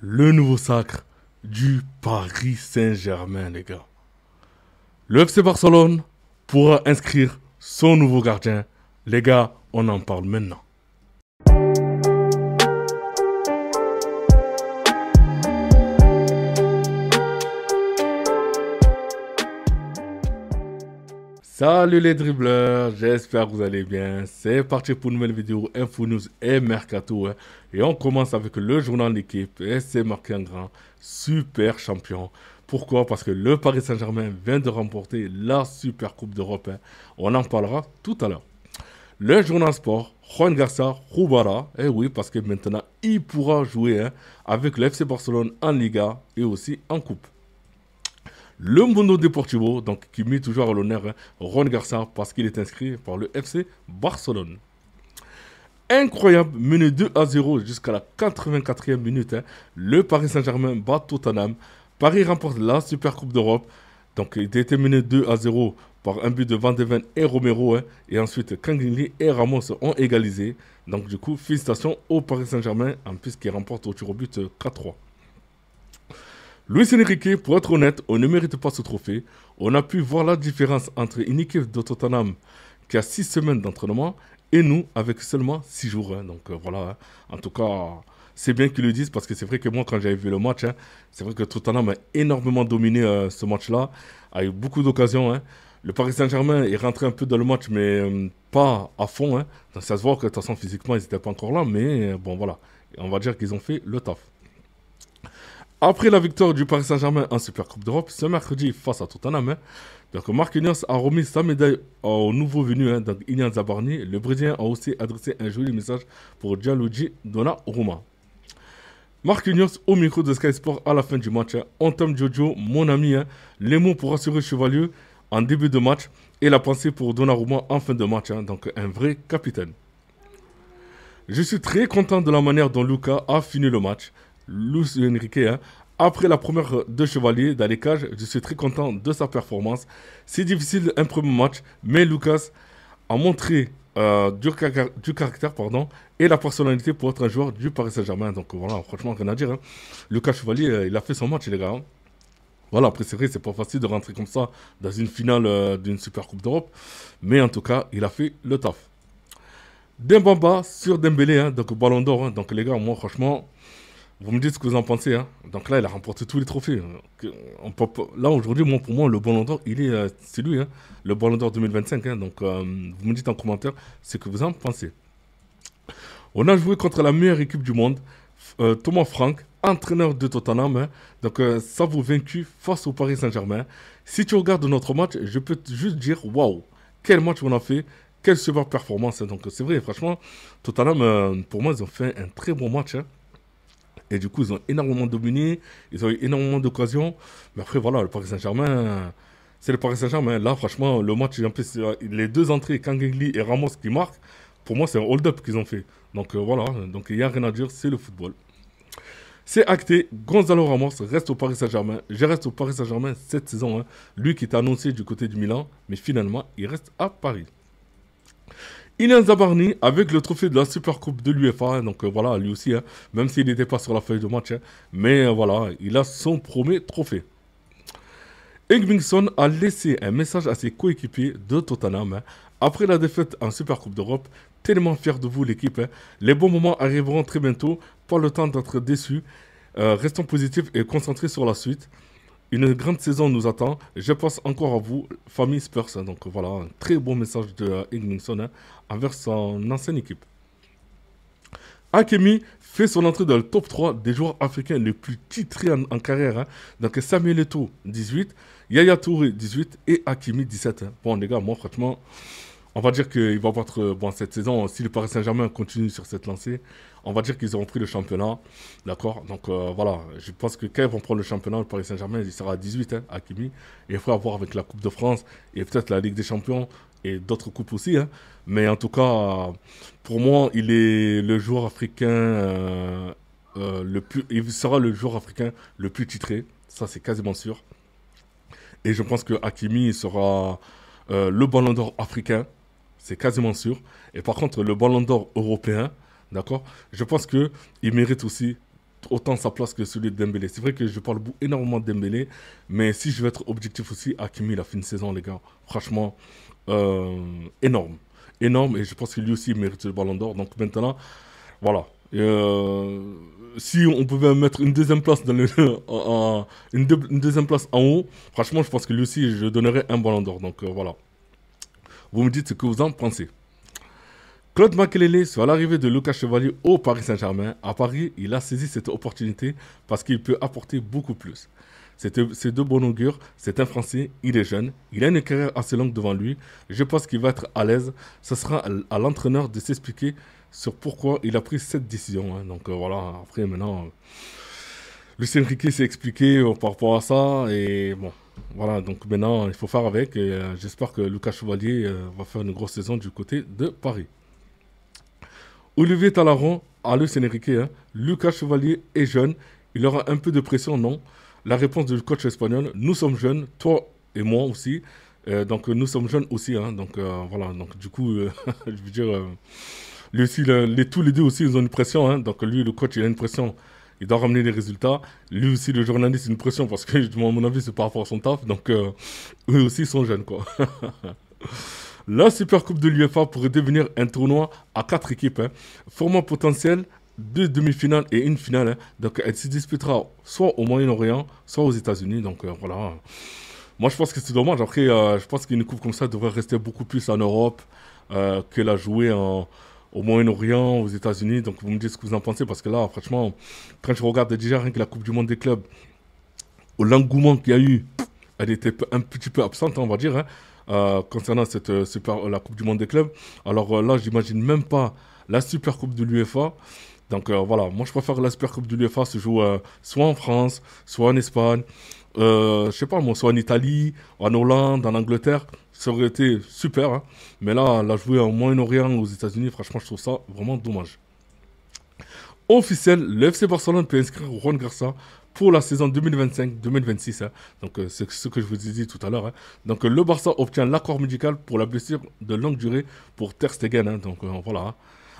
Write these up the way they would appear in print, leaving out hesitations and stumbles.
le nouveau sacre du Paris Saint-Germain, les gars. Le FC Barcelone pourra inscrire son nouveau gardien. Les gars, on en parle maintenant. Salut les dribbleurs, j'espère que vous allez bien. C'est parti pour une nouvelle vidéo Info News et Mercato. Et on commence avec le journal d'équipe et c'est marqué en grand super champion. Pourquoi? Parce que le Paris Saint-Germain vient de remporter la Super Coupe d'Europe. On en parlera tout à l'heure. Le journal sport, Juan Garcia Roubara. Et oui, parce que maintenant il pourra jouer avec le FC Barcelone en Liga et aussi en Coupe. Le Mundo Deportivo, donc qui met toujours à l'honneur Juan Garcia parce qu'il est inscrit par le FC Barcelone. Incroyable, mené 2-0 jusqu'à la 84e minute. Le Paris Saint-Germain bat Tottenham. Paris remporte la Super Coupe d'Europe. Donc il était mené 2-0 par un but de Van de Ven et Romero. Et ensuite, Kangin et Ramos ont égalisé. Donc du coup, félicitations au Paris Saint-Germain, en plus qui remporte au tir au but 4-3. Luis Enrique, pour être honnête, on ne mérite pas ce trophée. On a pu voir la différence entre une équipe de Tottenham qui a 6 semaines d'entraînement et nous avec seulement 6 jours. Donc voilà, en tout cas, c'est bien qu'ils le disent parce que c'est vrai que moi, quand j'avais vu le match, c'est vrai que Tottenham a énormément dominé ce match-là, a eu beaucoup d'occasions. Le Paris Saint-Germain est rentré un peu dans le match, mais pas à fond. Donc ça se voit que de toute façon, physiquement, ils n'étaient pas encore là, mais bon, voilà. On va dire qu'ils ont fait le taf. Après la victoire du Paris Saint-Germain en Super Coupe d'Europe, ce mercredi face à Tottenham, donc Marquinhos a remis sa médaille au nouveau venu, donc Ilian Zabarni. Le Brésilien a aussi adressé un joli message pour Gianluigi Donnarumma. Marquinhos au micro de Sky Sport à la fin du match. On t'aime Jojo, mon ami. Les mots pour rassurer Chevalier en début de match et la pensée pour Donnarumma en fin de match. Donc un vrai capitaine. Je suis très content de la manière dont Lucas a fini le match. Luis Enrique, après la première de Chevalier dans les cages, je suis très content de sa performance. C'est difficile un premier match, mais Lucas a montré du caractère et la personnalité pour être un joueur du Paris Saint-Germain. Donc voilà, franchement, rien à dire. Lucas Chevalier, il a fait son match, les gars. Voilà, après c'est vrai, c'est pas facile de rentrer comme ça dans une finale d'une Super Coupe d'Europe. Mais en tout cas, il a fait le taf. Dembaba sur Dembélé, donc Ballon d'Or. Donc les gars, moi franchement... Vous me dites ce que vous en pensez. Donc là, il a remporté tous les trophées. Là, aujourd'hui, pour moi, le Ballon d'Or, c'est lui, le Ballon d'Or 2025. Donc, vous me dites en commentaire ce que vous en pensez. On a joué contre la meilleure équipe du monde, Thomas Frank, entraîneur de Tottenham. Donc, ça vous vaincu face au Paris Saint-Germain. Si tu regardes notre match, je peux juste dire, waouh, quel match on a fait, quelle super performance. Donc, c'est vrai, franchement, Tottenham, pour moi, ils ont fait un très bon match. Et du coup, ils ont énormément dominé, ils ont eu énormément d'occasions. Mais après, voilà, le Paris Saint-Germain, c'est le Paris Saint-Germain. Là, franchement, le match, en plus, les deux entrées, Kangin et Ramos qui marquent, pour moi, c'est un hold-up qu'ils ont fait. Donc voilà, donc il n'y a rien à dire, c'est le football. C'est acté, Gonzalo Ramos reste au Paris Saint-Germain. Je reste au Paris Saint-Germain cette saison. Lui qui était annoncé du côté du Milan, mais finalement, il reste à Paris. Ilian Zabarni avec le trophée de la Super Coupe de l'UEFA, donc voilà, lui aussi, même s'il n'était pas sur la feuille de match, mais voilà, il a son premier trophée. Egminson a laissé un message à ses coéquipiers de Tottenham après la défaite en Super Coupe d'Europe. Tellement fier de vous l'équipe, les bons moments arriveront très bientôt, pas le temps d'être déçus, restons positifs et concentrés sur la suite. Une grande saison nous attend. Je pense encore à vous, famille Spurs. Donc voilà, un très bon message de Egminson envers son ancienne équipe. Hakimi fait son entrée dans le top 3 des joueurs africains les plus titrés en carrière. Donc Samuel Eto'o, 18, Yaya Touré, 18 et Hakimi, 17. Bon les gars, moi franchement... On va dire qu'il va battre cette saison, si le Paris Saint-Germain continue sur cette lancée, on va dire qu'ils auront pris le championnat. D'accord. Donc voilà, je pense que quand ils vont prendre le championnat, le Paris Saint-Germain, il sera à 18, Hakimi. Et il faut avoir avec la Coupe de France et peut-être la Ligue des Champions et d'autres coupes aussi. Mais en tout cas, pour moi, il est le joueur africain il sera le joueur africain le plus titré. Ça, c'est quasiment sûr. Et je pense que Hakimi sera le Ballon d'Or africain. C'est quasiment sûr. Et par contre, le Ballon d'Or européen, d'accord, je pense qu'il mérite aussi autant sa place que celui de Dembélé. C'est vrai que je parle énormément de Dembélé, mais si je veux être objectif aussi, Hakimi, il a fait une saison, les gars. Franchement, euh, énorme. Énorme, et je pense que lui aussi il mérite le ballon d'or. Donc maintenant, voilà. Si on pouvait mettre une deuxième place une deuxième place en haut, franchement, je pense que lui aussi, je donnerais un ballon d'or. Donc voilà. Vous me dites ce que vous en pensez. Claude Makelele, sur l'arrivée de Lucas Chevalier au Paris Saint-Germain, à Paris, il a saisi cette opportunité parce qu'il peut apporter beaucoup plus. C'est de bon augure, c'est un Français, il est jeune, il a une carrière assez longue devant lui. Je pense qu'il va être à l'aise. Ce sera à l'entraîneur de s'expliquer sur pourquoi il a pris cette décision, hein. Donc voilà, après maintenant, Lucien Riquet s'est expliqué par rapport à ça. Et bon, voilà, donc maintenant, il faut faire avec. Et j'espère que Lucas Chevalier va faire une grosse saison du côté de Paris. Olivier Talaron, à Lucien Riquet, hein, Lucas Chevalier est jeune, il aura un peu de pression, non? La réponse du coach espagnol, nous sommes jeunes, toi et moi aussi. Donc nous sommes jeunes aussi, hein. Donc voilà, donc du coup, je veux dire, lui aussi, tous les deux aussi, ils ont une pression, hein. Donc lui, le coach, il a une pression, il doit ramener les résultats. Lui aussi, le journaliste, une pression parce que, à mon avis, c'est par rapport à son taf. Donc eux aussi, ils sont jeunes, quoi. La Super Coupe de l'UEFA pourrait devenir un tournoi à 4 équipes, hein. Format potentiel, 2 demi-finales et une finale, hein. Donc elle se disputera soit au Moyen-Orient, soit aux États-Unis. Donc voilà. Moi, je pense que c'est dommage. Après, je pense qu'une coupe comme ça devrait rester beaucoup plus en Europe que la jouer au Moyen-Orient, aux États-Unis. Donc vous me dites ce que vous en pensez parce que là, franchement, quand je regarde déjà rien que la Coupe du Monde des clubs, l'engouement qu'il y a eu, elle était un petit peu absente, on va dire, hein, concernant la Coupe du Monde des clubs. Alors là, j'imagine même pas la Super Coupe de l'UEFA. Donc voilà, moi je préfère la Super Coupe de l'UEFA se joue soit en France, soit en Espagne, je sais pas moi, soit en Italie, en Hollande, en Angleterre. Ça aurait été super, hein. Mais là, la jouer en Moyen-Orient, aux États-Unis, franchement, je trouve ça vraiment dommage. Officiel, le FC Barcelone peut inscrire Juan Garça pour la saison 2025-2026, hein. Donc c'est ce que je vous ai dit tout à l'heure, hein. Donc le Barça obtient l'accord médical pour la blessure de longue durée pour Ter Stegen, hein. Donc voilà, hein.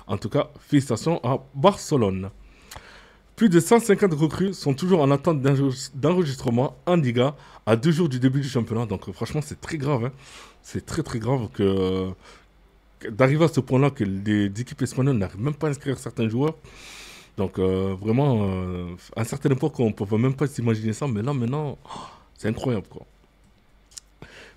En tout cas, félicitations à Barcelone. Plus de 150 recrues sont toujours en attente d'enregistrement en Liga à 2 jours du début du championnat. Donc franchement, c'est très grave, hein. C'est très très grave d'arriver à ce point-là que les équipes espagnoles n'arrivent même pas à inscrire certains joueurs. Donc vraiment, à une certaine époque, on ne pouvait même pas s'imaginer ça. Mais là, maintenant, c'est incroyable, quoi.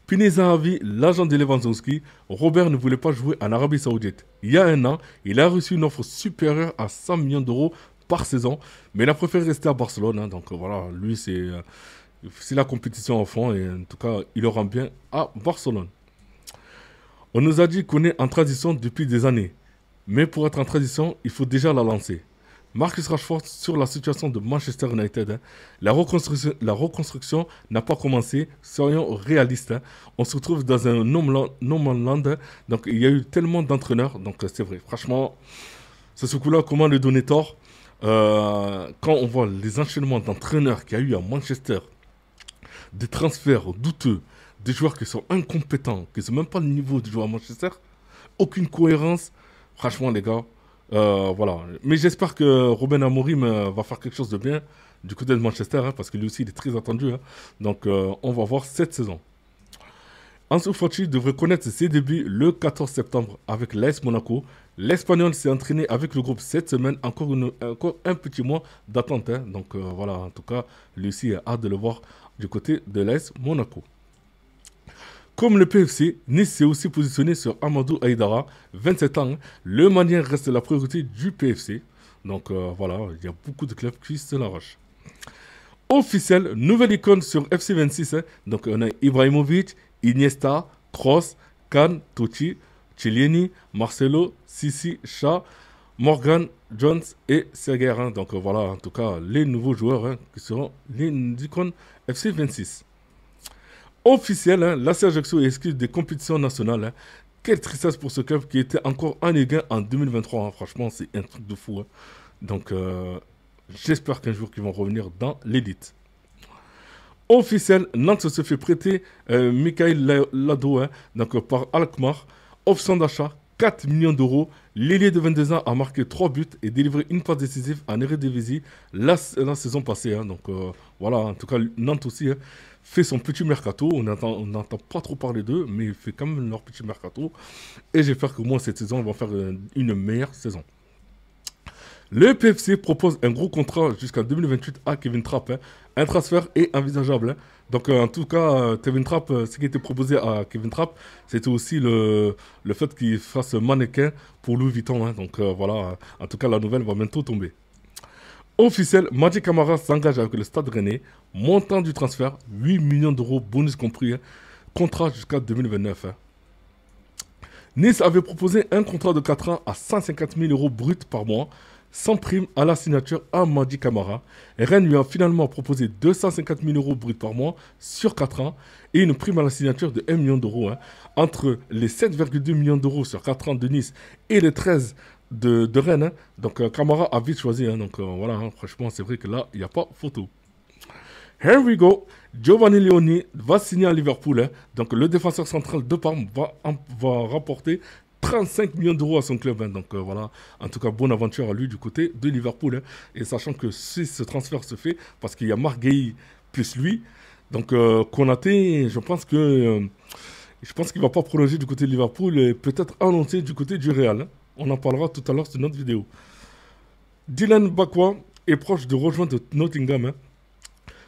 Pineza Avi, l'agent de Lewandowski, Robert ne voulait pas jouer en Arabie Saoudite. Il y a un an, il a reçu une offre supérieure à 100 millions d'euros par saison, mais il a préféré rester à Barcelone, hein. Donc voilà, lui, c'est la compétition en fond, et en tout cas, il aura bien à Barcelone. On nous a dit qu'on est en transition depuis des années, mais pour être en transition, il faut déjà la lancer. Marcus Rashford sur la situation de Manchester United, hein. La reconstruction n'a pas commencé, soyons réalistes, hein. On se retrouve dans un no man's land, hein. Donc il y a eu tellement d'entraîneurs, donc c'est vrai. Franchement, ce coup-là, comment le donner tort? Quand on voit les enchaînements d'entraîneurs qu'il y a eu à Manchester, des transferts douteux, des joueurs qui sont incompétents, qui ne sont même pas le niveau du joueur à Manchester, aucune cohérence, franchement les gars. Voilà. Mais j'espère que Ruben Amorim va faire quelque chose de bien du côté de Manchester, hein, parce que lui aussi il est très attendu, hein. Donc on va voir cette saison. Ansu Fati devrait connaître ses débuts le 14 septembre avec l'AS Monaco. L'Espagnol s'est entraîné avec le groupe cette semaine, encore un petit mois d'attente, hein. Donc voilà, en tout cas, lui aussi a hâte de le voir du côté de l'AS Monaco. Comme le PFC, Nice s'est aussi positionné sur Amadou Aïdara, 27 ans, hein. Le Malien reste la priorité du PFC. Donc voilà, il y a beaucoup de clubs qui se l'arrachent. Officiel, nouvelle icône sur FC26, hein. Donc on a Ibrahimovic, Iniesta, Kroos, Kahn, Totti, Chiellini, Marcelo, Sissi, Cha, Morgan, Jones et Serguer, hein. Donc voilà, en tout cas, les nouveaux joueurs, hein, qui seront les icônes FC26. Officiel, hein, la Ajaccio est exclue des compétitions nationales, hein. Quelle tristesse pour ce club qui était encore en Ligue 1 en 2023, hein. Franchement, c'est un truc de fou, hein. Donc j'espère qu'un jour qu'ils vont revenir dans l'élite. Officiel, Nantes se fait prêter Michael Lado, hein, donc par Alkmaar. Option d'achat 4 millions d'euros. L'ailier de 22 ans a marqué 3 buts et délivré une passe décisive en Eredivisie la saison passée. Hein. Donc voilà, en tout cas, Nantes aussi fait son petit mercato. On n'entend pas trop parler d'eux, mais il fait quand même leur petit mercato. Et j'espère que moi, cette saison, ils vont faire une meilleure saison. Le PFC propose un gros contrat jusqu'en 2028 à Kevin Trapp. Hein. Un transfert est envisageable. Hein. Donc en tout cas, Kevin Trapp, ce qui était proposé à Kevin Trapp, c'était aussi le fait qu'il fasse mannequin pour Louis Vuitton. Hein. Donc voilà, en tout cas, la nouvelle va bientôt tomber. Officiel, Madi Camara s'engage avec le Stade Rennais. Montant du transfert, 8 millions d'euros, bonus compris. Hein. Contrat jusqu'à 2029. Hein. Nice avait proposé un contrat de 4 ans à 150 000 euros bruts par mois, sans prime à la signature à Madi Camara. Rennes lui a finalement proposé 250 000 euros bruts par mois sur 4 ans et une prime à la signature de 1 million d'euros. Hein. Entre les 7,2 millions d'euros sur 4 ans de Nice et les 13 de Rennes. Hein. Donc Camara a vite choisi. Hein. Donc voilà, hein. Franchement, c'est vrai que là, il n'y a pas photo. Here we go. Giovanni Leoni va signer à Liverpool. Hein. Donc le défenseur central de Parme va rapporter 35 millions d'euros à son club. Hein. Donc voilà, en tout cas, bonne aventure à lui du côté de Liverpool. Hein. Et sachant que si ce transfert se fait, parce qu'il y a Marc Guéhi plus lui, donc Konaté, je pense qu'il ne va pas prolonger du côté de Liverpool et peut-être annoncer du côté du Real. Hein. On en parlera tout à l'heure sur notre vidéo. Dylan Bakwa est proche de rejoindre Nottingham. Hein.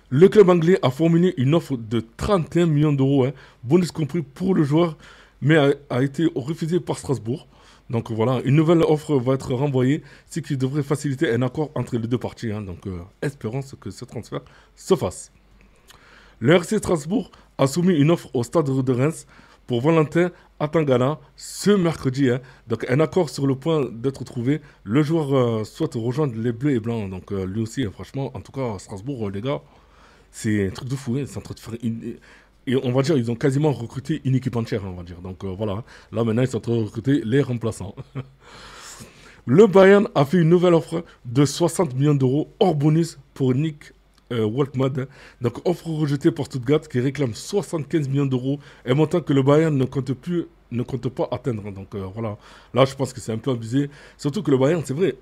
Le club anglais a formulé une offre de 31 millions d'euros, hein, bonus compris pour le joueur, mais a été refusé par Strasbourg. Donc voilà, une nouvelle offre va être renvoyée, ce qui devrait faciliter un accord entre les deux parties. Hein. Donc espérons que ce transfert se fasse. Le RC Strasbourg a soumis une offre au Stade de Reims pour Valentin Atangana ce mercredi. Hein. Donc un accord sur le point d'être trouvé. Le joueur souhaite rejoindre les Bleus et Blancs. Donc lui aussi, hein, franchement, en tout cas, Strasbourg, les gars, c'est un truc de fou. Hein. C'est en train de faire et on va dire, ils ont quasiment recruté une équipe entière, on va dire. Donc voilà, là maintenant, ils sont en train de recruter les remplaçants. Le Bayern a fait une nouvelle offre de 60 millions d'euros hors bonus pour Nick Wolfmad. Donc offre rejetée par Stuttgart qui réclame 75 millions d'euros, un montant que le Bayern ne compte pas atteindre. Donc voilà, là je pense que c'est un peu abusé. Surtout que le Bayern, c'est vrai,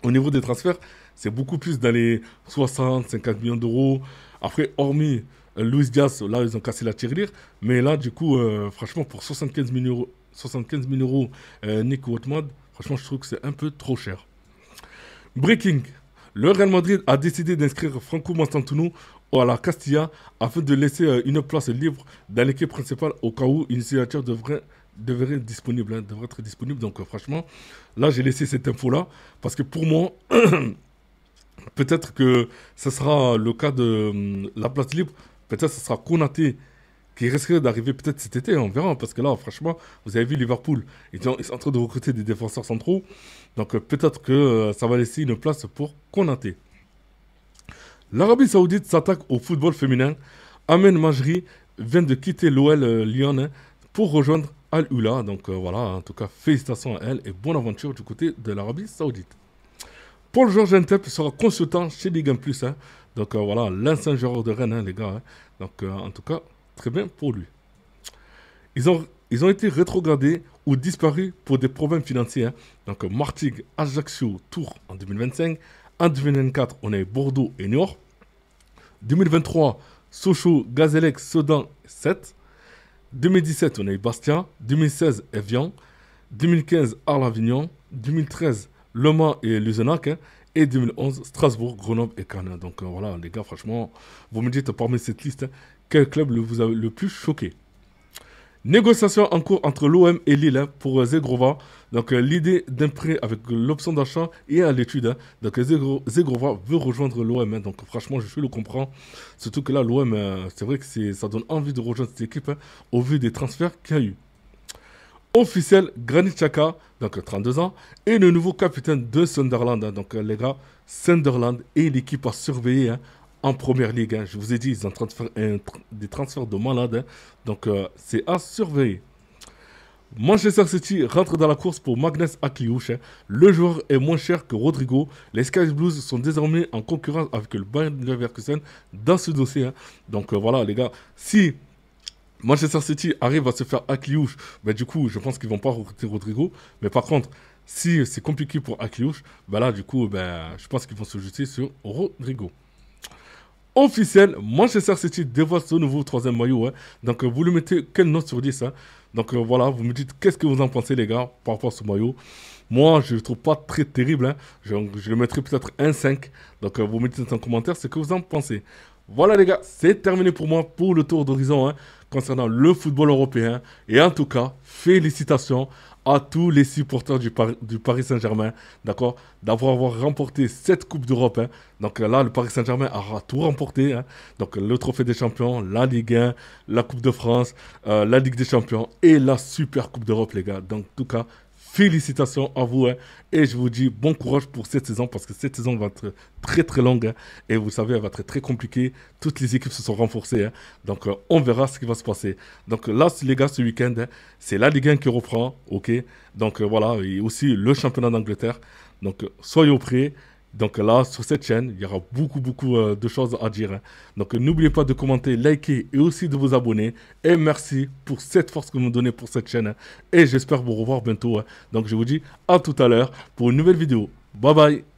au niveau des transferts, c'est beaucoup plus dans les 60, 50 millions d'euros. Après, hormis Luis Diaz, là ils ont cassé la tirelire. Mais là, du coup, franchement, pour 75 000 euros, Nick Wolfmad, franchement, je trouve que c'est un peu trop cher. Breaking. Le Real Madrid a décidé d'inscrire Franco Mastantuono à la Castilla afin de laisser une place libre dans l'équipe principale au cas où une signature devrait être disponible. Donc franchement, là j'ai laissé cette info-là parce que pour moi, peut-être que ce sera le cas de la place libre. Peut-être que ce sera Konaté qui risquerait d'arriver peut-être cet été, on verra. Parce que là, franchement, vous avez vu Liverpool, ils sont en train de recruter des défenseurs centraux. Donc peut-être que ça va laisser une place pour Konaté. L'Arabie Saoudite s'attaque au football féminin. Amen Majri vient de quitter l'OL Lyon hein, pour rejoindre Al-Ula. Donc voilà, en tout cas, félicitations à elle et bonne aventure du côté de l'Arabie Saoudite. Paul Georges Ntep sera consultant chez Ligue 1 Plus. Hein. Donc voilà, l'ancien joueur de Rennes, hein, les gars. Hein. Donc en tout cas, très bien pour lui. Ils ont été rétrogradés ou disparus pour des problèmes financiers. Hein. Donc Martigues, Ajaccio, Tours en 2025. En 2024, on a eu Bordeaux et Niort. 2023, Sochaux, Gazélec, Sedan, 7. 2017, on a eu Bastia. 2016, Evian. 2015, Arles-Avignon. 2013, Le Mans et Luzenac. Hein. Et 2011, Strasbourg, Grenoble et Cannes. Donc voilà, les gars, franchement, vous me dites parmi cette liste, hein, quel club vous a le plus choqué? Négociation en cours entre l'OM et Lille hein, pour Zegrova. Donc l'idée d'un prêt avec l'option d'achat est à l'étude. Hein. Donc Zegrova veut rejoindre l'OM. Hein. Donc franchement, je le comprends. Surtout que là, l'OM, c'est vrai que ça donne envie de rejoindre cette équipe hein, au vu des transferts qu'il y a eu. Officiel, Granit Xhaka, donc 32 ans, est le nouveau capitaine de Sunderland. Hein. Donc les gars, Sunderland est l'équipe à surveiller hein, en première ligue. Hein. Je vous ai dit, ils sont en train de faire des transferts de malades. Hein. Donc c'est à surveiller. Manchester City rentre dans la course pour Magnus Akliouche. Hein. Le joueur est moins cher que Rodrigo. Les Sky Blues sont désormais en concurrence avec le Bayern Leverkusen dans ce dossier. Hein. Donc voilà les gars, si Manchester City arrive à se faire Akliouche. Ben, du coup, je pense qu'ils vont pas recruter Rodrigo. Mais par contre, si c'est compliqué pour Akliouche, ben là, du coup, ben, je pense qu'ils vont se jeter sur Rodrigo. Officiel, Manchester City dévoile ce nouveau troisième maillot. Hein. Donc, vous le mettez quelle note sur 10 hein. Donc, voilà, vous me dites qu'est-ce que vous en pensez, les gars, par rapport à ce maillot. Moi, je ne le trouve pas très terrible. Hein. Je le mettrais peut-être un 5. Donc, vous me dites en commentaire ce que vous en pensez. Voilà, les gars, c'est terminé pour moi pour le tour d'horizon hein, concernant le football européen. Et en tout cas, félicitations à tous les supporters du Paris Saint-Germain, d'accord, d'avoir remporté cette Coupe d'Europe. Hein. Donc là, le Paris Saint-Germain aura tout remporté. Hein. Donc le Trophée des Champions, la Ligue 1, la Coupe de France, la Ligue des Champions et la Super Coupe d'Europe, les gars. Donc en tout cas, félicitations à vous hein. Et je vous dis bon courage pour cette saison parce que cette saison va être très très longue hein. Et vous savez, elle va être très compliquée. Toutes les équipes se sont renforcées. Hein. Donc on verra ce qui va se passer. Donc là, les gars, ce week-end, hein, c'est la Ligue 1 qui reprend. Ok. Donc voilà, et aussi le championnat d'Angleterre. Donc soyez prêts. Donc là, sur cette chaîne, il y aura beaucoup de choses à dire. Hein. Donc n'oubliez pas de commenter, liker et aussi de vous abonner. Et merci pour cette force que vous me donnez pour cette chaîne. Hein. Et j'espère vous revoir bientôt. Hein. Donc je vous dis à tout à l'heure pour une nouvelle vidéo. Bye bye.